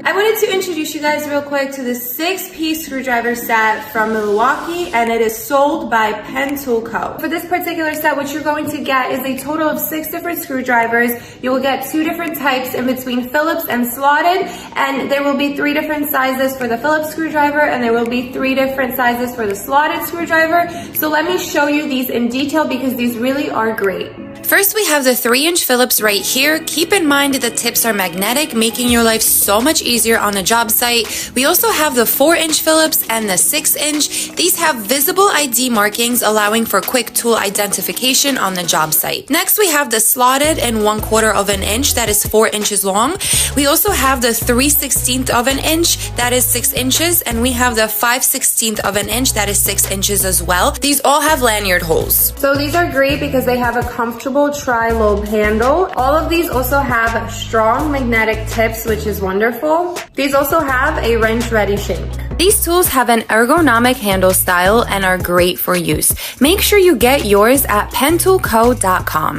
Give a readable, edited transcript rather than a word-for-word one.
I wanted to introduce you guys real quick to the 6-piece screwdriver set from Milwaukee, and it is sold by Tool Co. For this particular set, what you're going to get is a total of 6 different screwdrivers. You will get 2 different types in between Phillips and slotted, and there will be 3 different sizes for the Phillips screwdriver, and there will be 3 different sizes for the slotted screwdriver. So let me show you these in detail because these really are great. First, we have the 3-inch Phillips right here. Keep in mind that the tips are magnetic, making your life so much easier on a job site. We also have the 4-inch Phillips and the 6-inch. These have visible ID markings, allowing for quick tool identification on the job site. Next, we have the slotted and 1/4 of an inch, that is 4 inches long. We also have the 3/16 of an inch, that is 6 inches, and we have the 5/16 of an inch, that is 6 inches as well. These all have lanyard holes. So these are great because they have a comfortable tri-lobe handle. All of these also have strong magnetic tips, which is wonderful. These also have a wrench-ready shank. These tools have an ergonomic handle style and are great for use. Make sure you get yours at pentoolco.com.